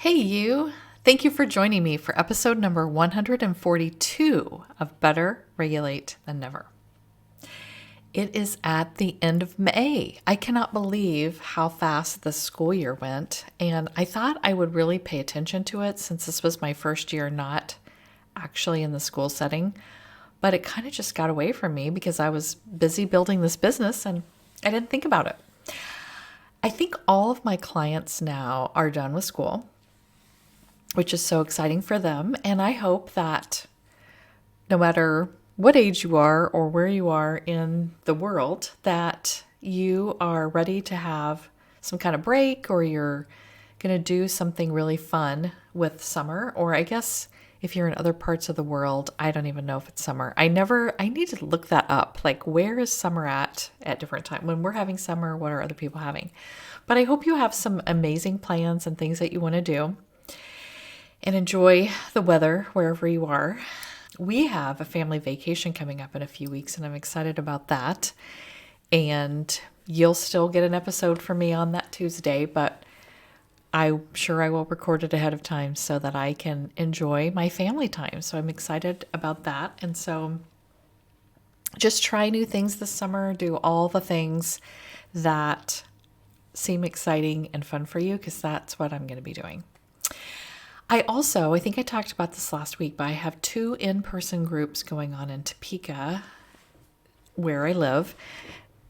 Hey, you. Thank you for joining me for episode number 142 of Better Regulate Than Never. It is at the end of May. I cannot believe how fast this school year went, and I thought I would really pay attention to it since this was my first year not actually in the school setting. But it kind of just got away from me because I was busy building this business and I didn't think about it. I think all of my clients now are done with school, which is so exciting for them. And I hope that no matter what age you are or where you are in the world, that you are ready to have some kind of break, or you're going to do something really fun with summer. Or I guess if you're in other parts of the world, I don't even know if it's summer. I need to look that up. Like, where is summer at different times? When we're having summer, what are other people having? But I hope you have some amazing plans and things that you want to do and enjoy the weather wherever you are. We have a family vacation coming up in a few weeks, and I'm excited about that. And you'll still get an episode from me on that Tuesday, but I'm sure I will record it ahead of time so that I can enjoy my family time. So I'm excited about that. And so just try new things this summer, do all the things that seem exciting and fun for you, because that's what I'm going to be doing. I think I talked about this last week, but I have 2 in-person groups going on in Topeka, where I live,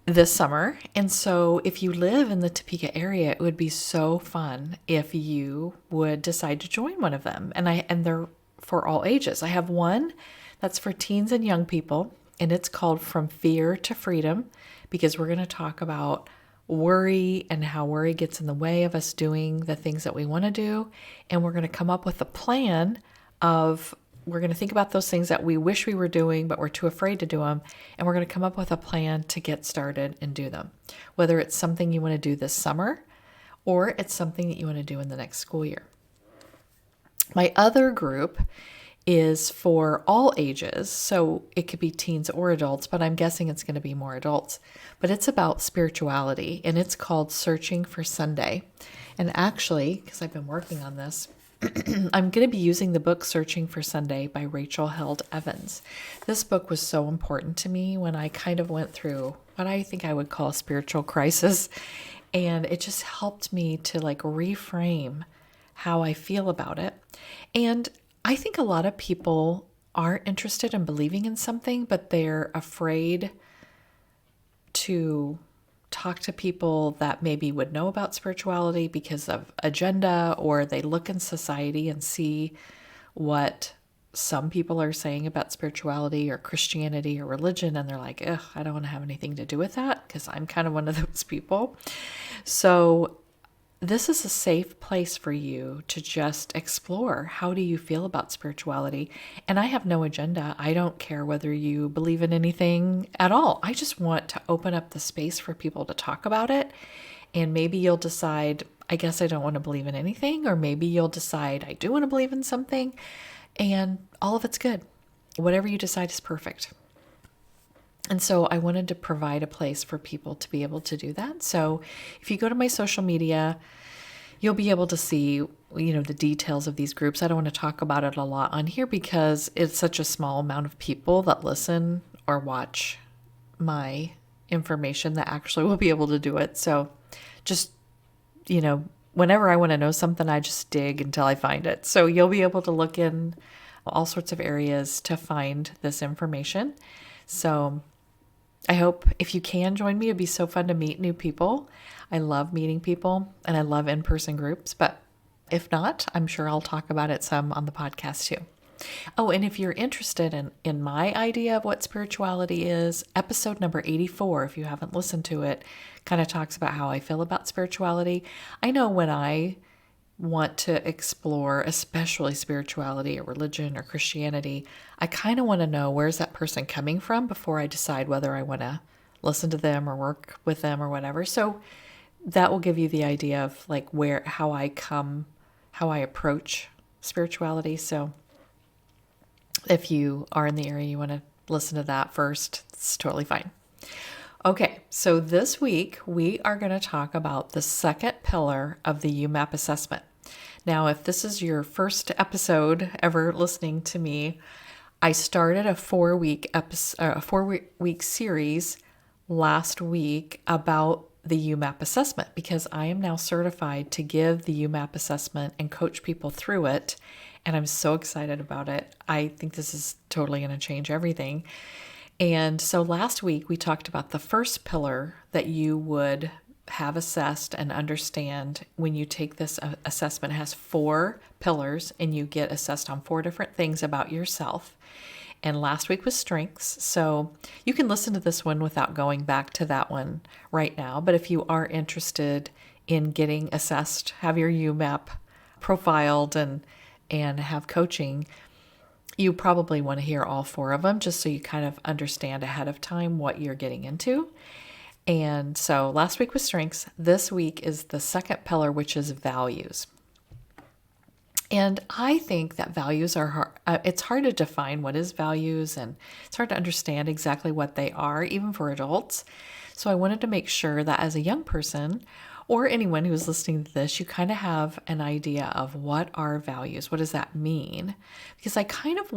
this summer. And so if you live in the Topeka area, it would be so fun if you would decide to join one of them. And they're for all ages. I have one that's for teens and young people, and it's called From Fear to Freedom, because we're going to talk about worry and how worry gets in the way of us doing the things that we want to do. And we're going to come up with a plan we're going to think about those things that we wish we were doing, but we're too afraid to do them. And we're going to come up with a plan to get started and do them. Whether it's something you want to do this summer or it's something that you want to do in the next school year. My other group is for all ages, so it could be teens or adults, but I'm guessing it's going to be more adults. But it's about spirituality, and it's called Searching for Sunday. And actually, because I've been working on this, I'm going to be using the book Searching for Sunday by Rachel Held Evans. This book was so important to me when I kind of went through what I think I would call a spiritual crisis, and it just helped me to reframe how I feel about it. And I think a lot of people are interested in believing in something, but they're afraid to talk to people that maybe would know about spirituality because of agenda, or they look in society and see what some people are saying about spirituality or Christianity or religion, and they're like, ugh, I don't want to have anything to do with that, because I'm kind of one of those people. So this is a safe place for you to just explore. How do you feel about spirituality? And I have no agenda. I don't care whether you believe in anything at all. I just want to open up the space for people to talk about it. And maybe you'll decide, I guess I don't want to believe in anything. Or maybe you'll decide, I do want to believe in something. And all of it's good. Whatever you decide is perfect. And so I wanted to provide a place for people to be able to do that. So if you go to my social media, you'll be able to see, the details of these groups. I don't want to talk about it a lot on here because it's such a small amount of people that listen or watch my information that actually will be able to do it. So just, whenever I want to know something, I just dig until I find it. So you'll be able to look in all sorts of areas to find this information. So I hope if you can join me, it'd be so fun to meet new people. I love meeting people and I love in-person groups, but if not, I'm sure I'll talk about it some on the podcast too. Oh, and if you're interested in my idea of what spirituality is, episode number 84, if you haven't listened to it, kind of talks about how I feel about spirituality. I know when I want to explore, especially spirituality or religion or Christianity, I kind of want to know, where's that person coming from before I decide whether I want to listen to them or work with them or whatever. So that will give you the idea of how I approach spirituality. So if you are in the area, you want to listen to that first, it's totally fine. Okay, so this week we are going to talk about the second pillar of the YouMap assessment. Now, if this is your first episode ever listening to me, I started a 4-week series last week about the YouMap assessment because I am now certified to give the YouMap assessment and coach people through it. And I'm so excited about it. I think this is totally going to change everything. And so last week we talked about the first pillar that you would have assessed and understand when you take this assessment. It has 4 pillars and you get assessed on 4 different things about yourself. And last week was strengths. So you can listen to this one without going back to that one right now. But if you are interested in getting assessed, have your YouMap profiled and have coaching, you probably want to hear all 4 of them just so you kind of understand ahead of time what you're getting into. And so last week was strengths. This week is the second pillar, which is values. And I think that values are hard. It's hard to define what is values, and it's hard to understand exactly what they are, even for adults. So I wanted to make sure that as a young person, or anyone who's listening to this, you kind of have an idea of what are values. What does that mean? Because I kind of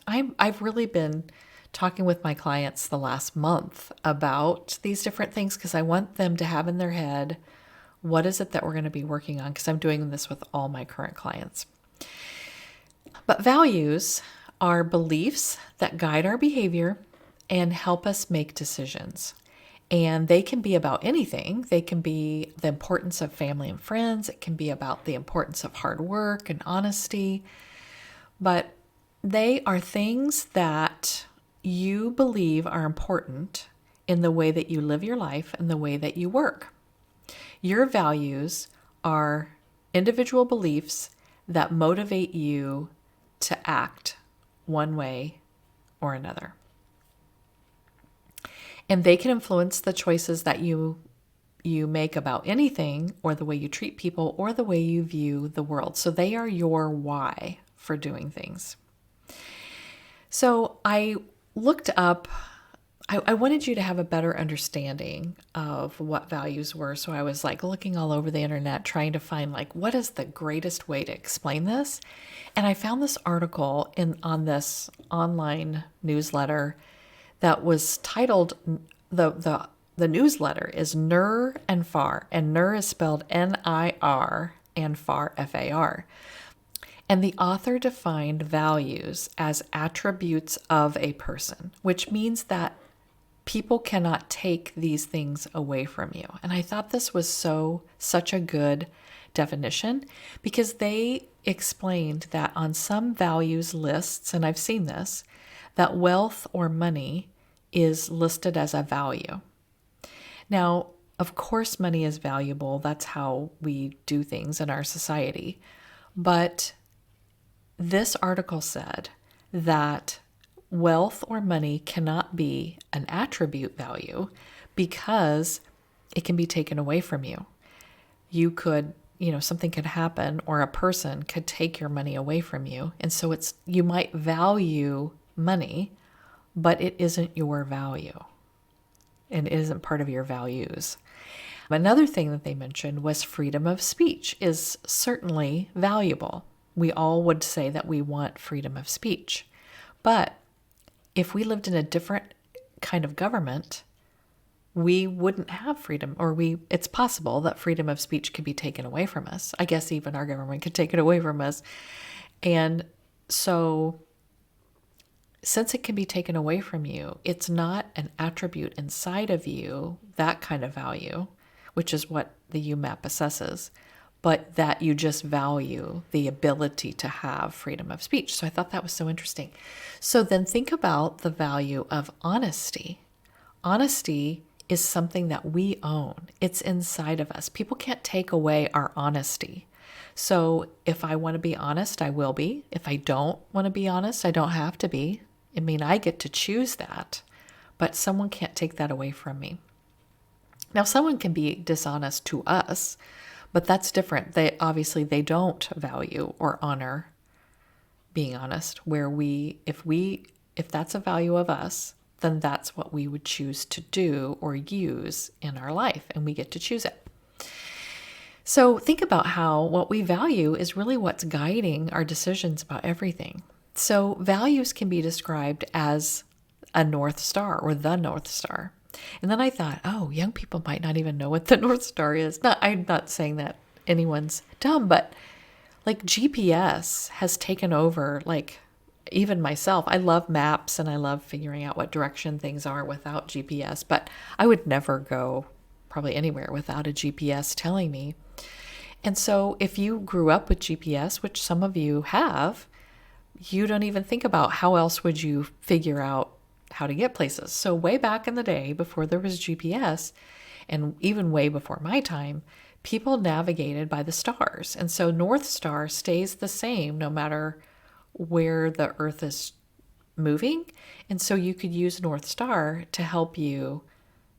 I've really been talking with my clients the last month about these different things because I want them to have in their head, what is it that we're going to be working on? Because I'm doing this with all my current clients. But values are beliefs that guide our behavior and help us make decisions. And they can be about anything. They can be the importance of family and friends. It can be about the importance of hard work and honesty. But they are things that you believe are important in the way that you live your life and the way that you work. Your values are individual beliefs that motivate you to act one way or another. And they can influence the choices that you make about anything, or the way you treat people, or the way you view the world. So they are your why for doing things. So I looked up, I wanted you to have a better understanding of what values were. So I was like looking all over the internet, trying to find what is the greatest way to explain this. And I found this article on this online newsletter that was titled, the newsletter is NIR and FAR, and NIR is spelled N-I-R and FAR, F-A-R. And the author defined values as attributes of a person, which means that people cannot take these things away from you. And I thought this was such a good definition because they explained that on some values lists, and I've seen this, that wealth or money is listed as a value. Now, of course, money is valuable. That's how we do things in our society. But this article said that wealth or money cannot be an attribute value because it can be taken away from you. You could, something could happen, or a person could take your money away from you. And so you might value money, but it isn't your value. And it isn't part of your values. Another thing that they mentioned was freedom of speech is certainly valuable. We all would say that we want freedom of speech. But if we lived in a different kind of government, we wouldn't have freedom, or it's possible that freedom of speech could be taken away from us. I guess even our government could take it away from us. And so since it can be taken away from you, it's not an attribute inside of you, that kind of value, which is what the YouMap assesses, but that you just value the ability to have freedom of speech. So I thought that was so interesting. So then think about the value of honesty. Honesty is something that we own. It's inside of us. People can't take away our honesty. So if I want to be honest, I will be. If I don't want to be honest, I don't have to be. I get to choose that, but someone can't take that away from me. Now, someone can be dishonest to us, but that's different. They don't value or honor being honest, where if that's a value of us, then that's what we would choose to do or use in our life, and we get to choose it. So think about how what we value is really what's guiding our decisions about everything. So values can be described as a North Star or the North Star. And then I thought, oh, young people might not even know what the North Star is. I'm not saying that anyone's dumb, but like GPS has taken over, like even myself. I love maps and I love figuring out what direction things are without GPS, but I would never go probably anywhere without a GPS telling me. And so if you grew up with GPS, which some of you have, you don't even think about how else would you figure out how to get places. So way back in the day, before there was GPS, and even way before my time, people navigated by the stars. And so North Star stays the same no matter where the Earth is moving. And so you could use North Star to help you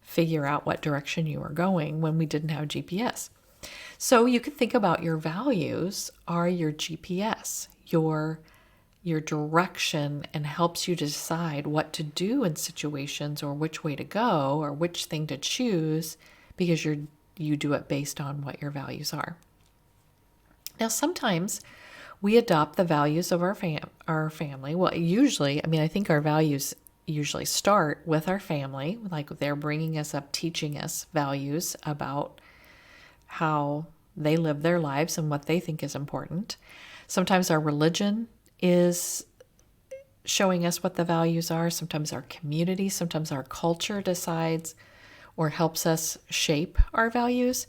figure out what direction you were going when we didn't have GPS. So you can think about your values are your GPS, your direction, and helps you decide what to do in situations or which way to go or which thing to choose, because you do it based on what your values are. Now, sometimes we adopt the values of our family. Well, usually, I think our values usually start with our family, like they're bringing us up, teaching us values about how they live their lives and what they think is important. Sometimes our religion is showing us what the values are. Sometimes our community, sometimes our culture decides or helps us shape our values.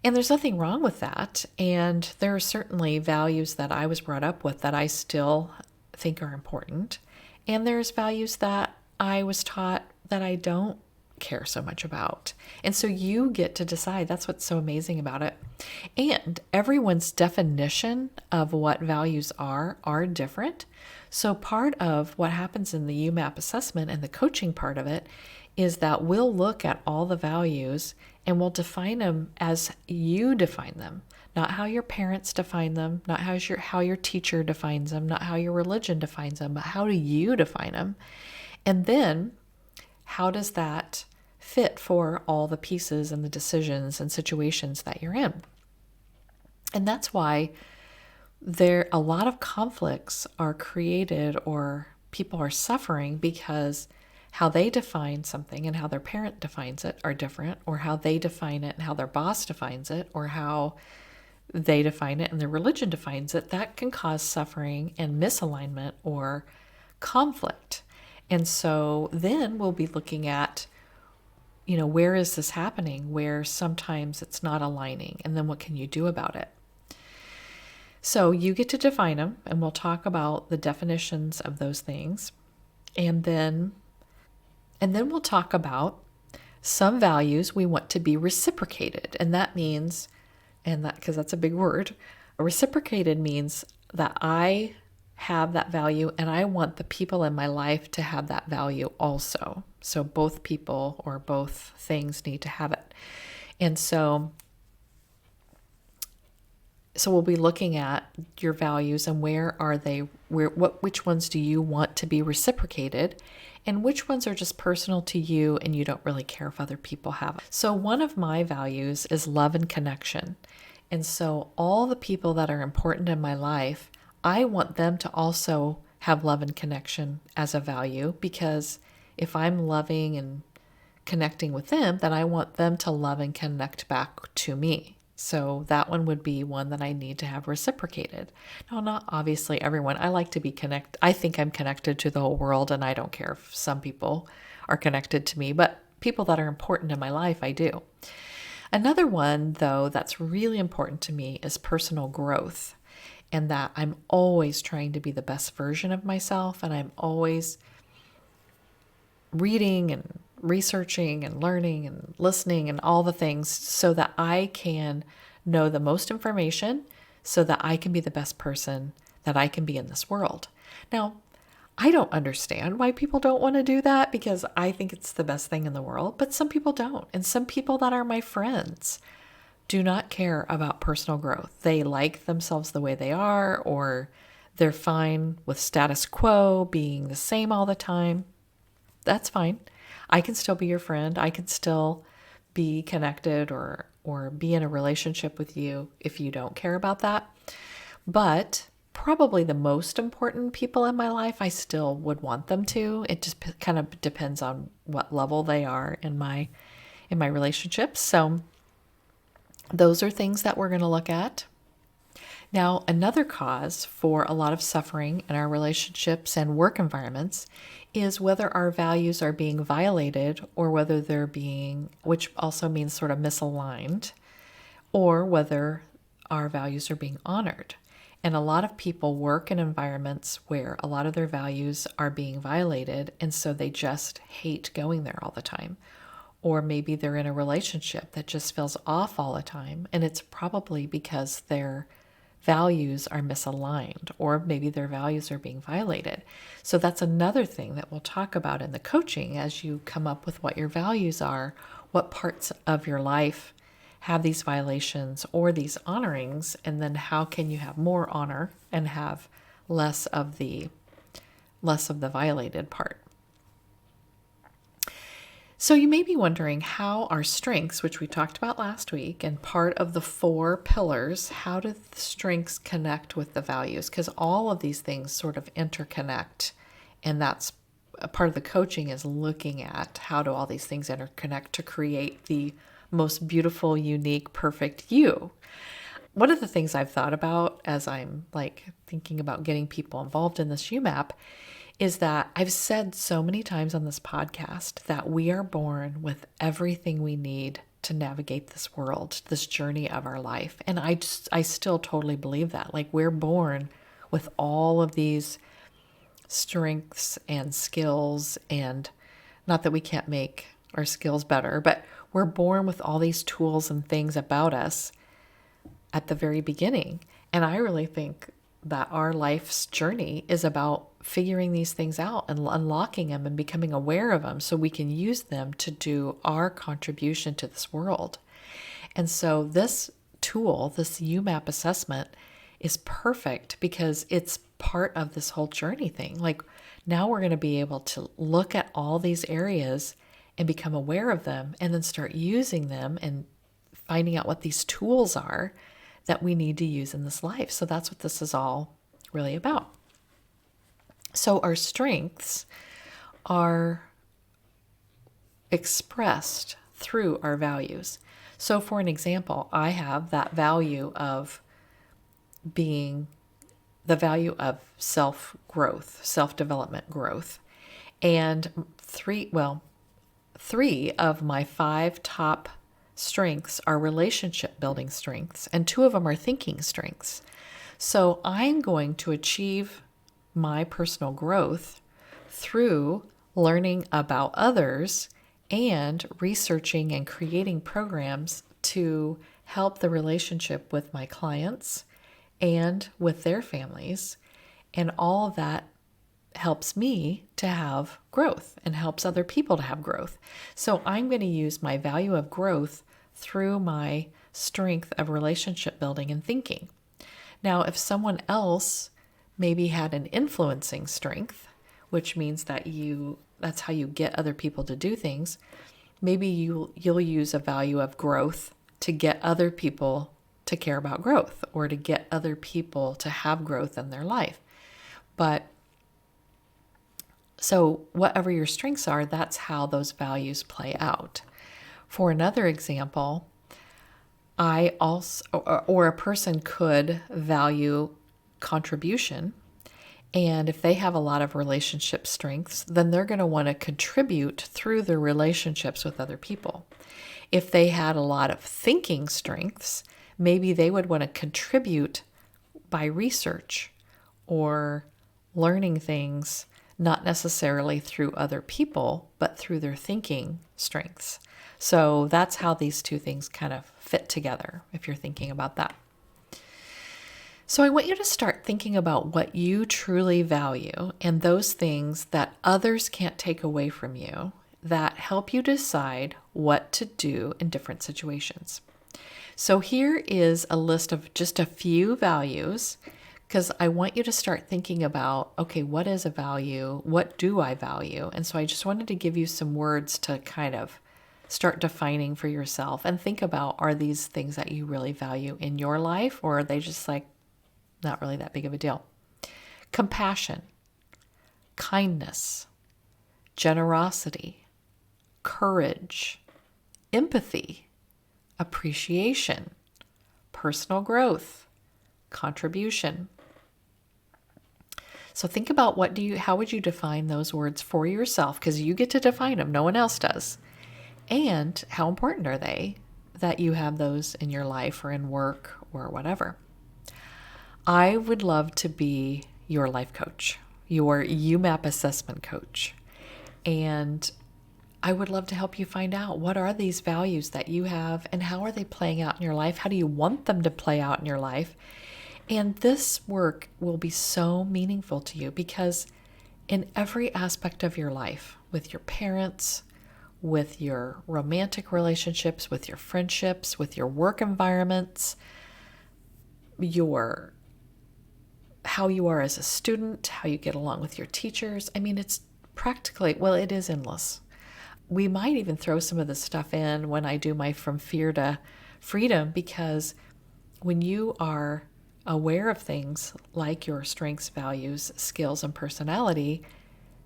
And there's nothing wrong with that. And there are certainly values that I was brought up with that I still think are important. And there's values that I was taught that I don't care so much about. And so you get to decide. That's what's so amazing about it. And everyone's definition of what values are different. So part of what happens in the YouMap assessment and the coaching part of it is that we'll look at all the values and we'll define them as you define them, not how your parents define them, not how your teacher defines them, not how your religion defines them, but how do you define them? And then how does that fit for all the pieces and the decisions and situations that you're in? And that's why a lot of conflicts are created or people are suffering because how they define something and how their parent defines it are different, or how they define it and how their boss defines it, or how they define it and their religion defines it. That can cause suffering and misalignment or conflict. And so then we'll be looking at, where is this happening, where sometimes it's not aligning, and then what can you do about it? So you get to define them, and we'll talk about the definitions of those things. And then we'll talk about some values we want to be reciprocated. And that means, because that's a big word, reciprocated means that I have that value and I want the people in my life to have that value also. So both people or both things need to have it. And so we'll be looking at your values and where are they, which ones do you want to be reciprocated, and which ones are just personal to you and you don't really care if other people have it. So one of my values is love and connection. And so all the people that are important in my life, I want them to also have love and connection as a value, because if I'm loving and connecting with them, then I want them to love and connect back to me. So that one would be one that I need to have reciprocated. Now, not obviously everyone. I like to be connected. I think I'm connected to the whole world, and I don't care if some people are connected to me, but people that are important in my life, I do. Another one, though, that's really important to me is personal growth, and that I'm always trying to be the best version of myself, and I'm always reading and researching and learning and listening and all the things so that I can know the most information so that I can be the best person that I can be in this world. Now, I don't understand why people don't want to do that, because I think it's the best thing in the world, but some people don't. And some people that are my friends do not care about personal growth. They like themselves the way they are, or they're fine with status quo, being the same all the time. That's fine. I can still be your friend. I can still be connected or or be in a relationship with you if you don't care about that. But probably the most important people in my life, I still would want them to. It just kind of depends on what level they are in my relationships. So those are things that we're going to look at. Now, another cause for a lot of suffering in our relationships and work environments is whether our values are being violated or whether they're being, which also means sort of misaligned, or whether our values are being honored. And a lot of people work in environments where a lot of their values are being violated, and so they just hate going there all the time. Or maybe they're in a relationship that just feels off all the time, and it's probably because their values are misaligned, or maybe their values are being violated. So that's another thing that we'll talk about in the coaching as you come up with what your values are, what parts of your life have these violations or these honorings, and then how can you have more honor and have less of the violated part. So you may be wondering how our strengths, which we talked about last week, and part of the 4 pillars, how do the strengths connect with the values? Because all of these things sort of interconnect, and that's a part of the coaching is looking at how do all these things interconnect to create the most beautiful, unique, perfect you. One of the things I've thought about as I'm thinking about getting people involved in this YouMap is that I've said so many times on this podcast that we are born with everything we need to navigate this world, this journey of our life. And I still totally believe that. We're born with all of these strengths and skills, and not that we can't make our skills better, but we're born with all these tools and things about us at the very beginning. And I really think that our life's journey is about figuring these things out and unlocking them and becoming aware of them so we can use them to do our contribution to this world. And so this tool, this YouMap assessment, is perfect because it's part of this whole journey thing. Now we're going to be able to look at all these areas and become aware of them and then start using them and finding out what these tools are that we need to use in this life. So that's what this is all really about. So our strengths are expressed through our values. So for an example, I have that value of being the value of self-growth, self-development growth. And three of my 5 top strengths are relationship building strengths, and 2 of them are thinking strengths. So I'm going to achieve my personal growth through learning about others and researching and creating programs to help the relationship with my clients and with their families. And all of that helps me to have growth and helps other people to have growth. So I'm going to use my value of growth through my strength of relationship building and thinking. Now, if someone else maybe had an influencing strength, which means that that's how you get other people to do things, maybe you'll use a value of growth to get other people to care about growth or to get other people to have growth in their life. But so whatever your strengths are, that's how those values play out. For another example, I also, or a person could value contribution. And if they have a lot of relationship strengths, then they're going to want to contribute through their relationships with other people. If they had a lot of thinking strengths, maybe they would want to contribute by research or learning things, not necessarily through other people, but through their thinking strengths. So that's how these 2 things kind of fit together, if you're thinking about that. So I want you to start thinking about what you truly value and those things that others can't take away from you that help you decide what to do in different situations. So here is a list of just a few values, because I want you to start thinking about, okay, what is a value? What do I value? And so I just wanted to give you some words to kind of start defining for yourself and think about, are these things that you really value in your life, or are they just like not really that big of a deal? Compassion, kindness, generosity, courage, empathy, appreciation, personal growth, contribution. So think about how would you define those words for yourself? Because you get to define them, no one else does. And how important are they that you have those in your life or in work or whatever? I would love to be your life coach, your YouMap Assessment coach. And I would love to help you find out, what are these values that you have and how are they playing out in your life? How do you want them to play out in your life? And this work will be so meaningful to you because in every aspect of your life, with your parents, with your romantic relationships, with your friendships, with your work environments, how you are as a student, how you get along with your teachers. I mean, it's practically, well, it is endless. We might even throw some of this stuff in when I do my From Fear to Freedom, because when you are aware of things like your strengths, values, skills, and personality,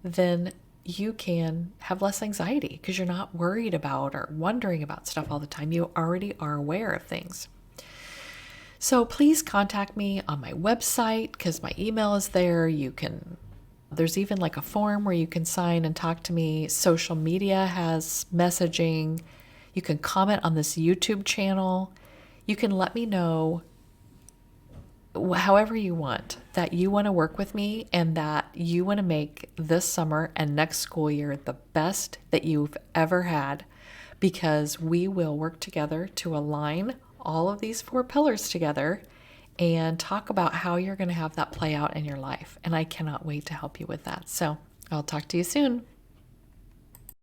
then you can have less anxiety because you're not worried about or wondering about stuff all the time. You already are aware of things. So please contact me on my website because my email is there. There's even like a form where you can sign and talk to me. Social media has messaging. You can comment on this YouTube channel. You can let me know however you want that you want to work with me and that you want to make this summer and next school year the best that you've ever had, because we will work together to align all of these 4 pillars together and talk about how you're going to have that play out in your life. And I cannot wait to help you with that. So I'll talk to you soon.